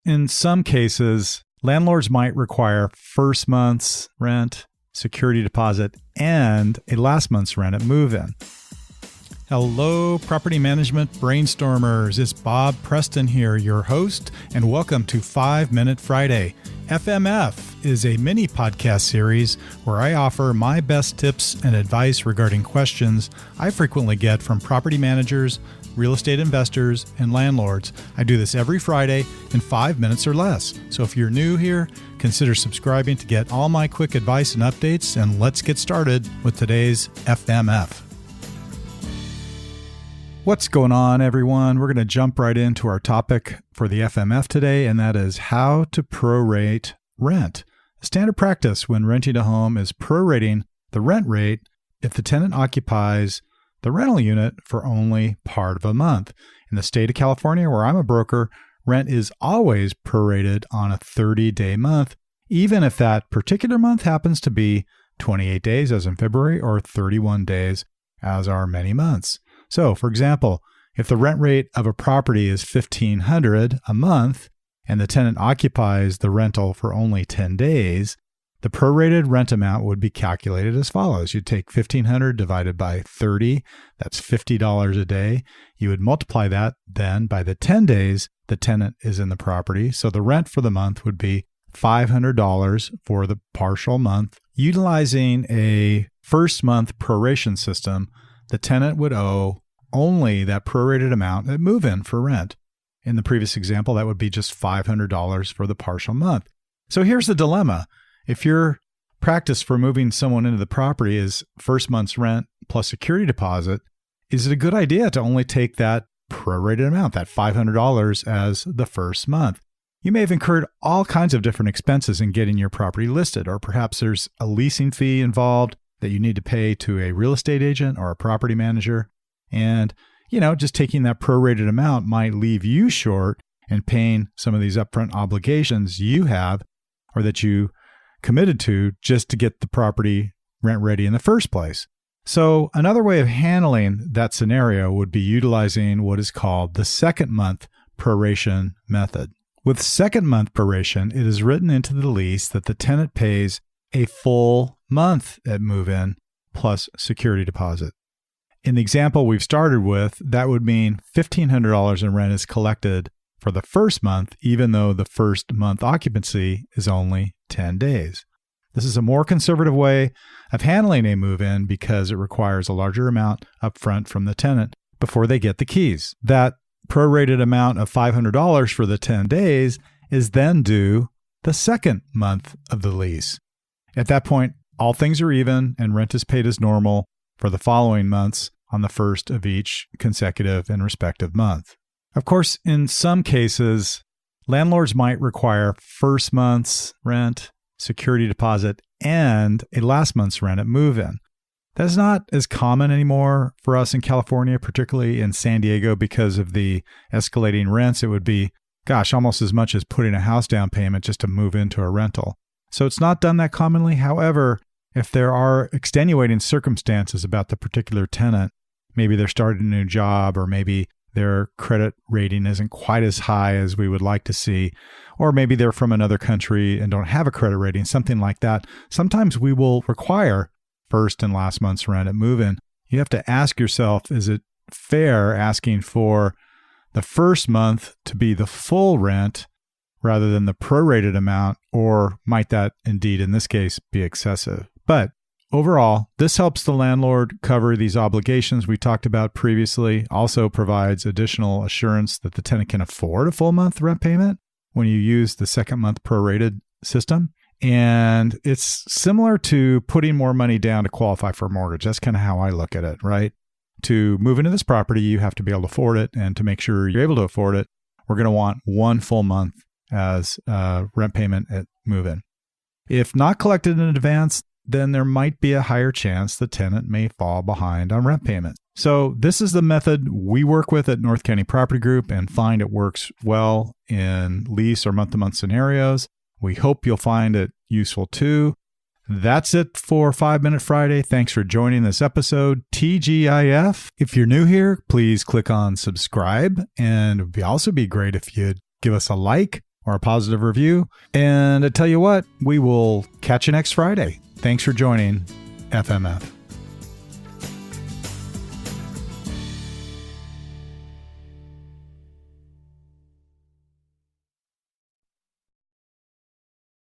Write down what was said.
in some cases, landlords might require first month's rent, security deposit, and a last month's rent at move-in. Hello, property management brainstormers. It's Bob Preston here, your host, and welcome to 5 Minute Friday. FMF is a mini podcast series where I offer my best tips and advice regarding questions I frequently get from property managers, real estate investors, and landlords. I do this every Friday in 5 minutes or less. So if you're new here, consider subscribing to get all my quick advice and updates, and let's get started with today's FMF. What's going on, everyone? We're going to jump right into our topic for the FMF today, and that is how to prorate rent. Standard practice when renting a home is prorating the rent rate if the tenant occupies the rental unit for only part of a month. In the state of California, where I'm a broker, rent is always prorated on a 30-day month, even if that particular month happens to be 28 days as in February or 31 days as are many months. So, for example, if the rent rate of a property is $1,500 a month and the tenant occupies the rental for only 10 days, the prorated rent amount would be calculated as follows. You'd take $1,500 divided by 30, that's $50 a day. You would multiply that then by the 10 days the tenant is in the property. So the rent for the month would be $500 for the partial month. Utilizing a first month proration system, the tenant would owe only that prorated amount at move-in for rent. In the previous example, that would be just $500 for the partial month. So here's the dilemma. If your practice for moving someone into the property is first month's rent plus security deposit, is it a good idea to only take that prorated amount, that $500 as the first month? You may have incurred all kinds of different expenses in getting your property listed, or perhaps there's a leasing fee involved that you need to pay to a real estate agent or a property manager. And, just taking that prorated amount might leave you short in paying some of these upfront obligations you have or that you committed to just to get the property rent ready in the first place. So another way of handling that scenario would be utilizing what is called the second month proration method. With second month proration, it is written into the lease that the tenant pays a full month at move-in plus security deposit. In the example we've started with, that would mean $1,500 in rent is collected for the first month, even though the first month occupancy is only 10 days. This is a more conservative way of handling a move-in because it requires a larger amount upfront from the tenant before they get the keys. That prorated amount of $500 for the 10 days is then due the second month of the lease. At that point, all things are even and rent is paid as normal for the following months on the first of each consecutive and respective month. Of course, in some cases, landlords might require first month's rent, security deposit, and a last month's rent at move-in. That's not as common anymore for us in California, particularly in San Diego, because of the escalating rents. It would be, almost as much as putting a house down payment just to move into a rental. So it's not done that commonly. However, if there are extenuating circumstances about the particular tenant, maybe they're starting a new job, or maybe their credit rating isn't quite as high as we would like to see, or maybe they're from another country and don't have a credit rating, something like that, sometimes we will require first and last month's rent at move-in. You have to ask yourself, is it fair asking for the first month to be the full rent rather than the prorated amount, or might that indeed, in this case, be excessive? But overall, this helps the landlord cover these obligations we talked about previously, also provides additional assurance that the tenant can afford a full month rent payment when you use the second month prorated system. And it's similar to putting more money down to qualify for a mortgage. That's kind of how I look at it, right? To move into this property, you have to be able to afford it. And to make sure you're able to afford it, we're going to want one full month as rent payment at move-in. If not collected in advance, then there might be a higher chance the tenant may fall behind on rent payment. So this is the method we work with at North County Property Group and find it works well in lease or month-to-month scenarios. We hope you'll find it useful too. That's it for 5 Minute Friday. Thanks for joining this episode. TGIF. If you're new here, please click on subscribe. And it would also be great if you'd give us a like or a positive review. And I tell you what, we will catch you next Friday. Thanks for joining FMF.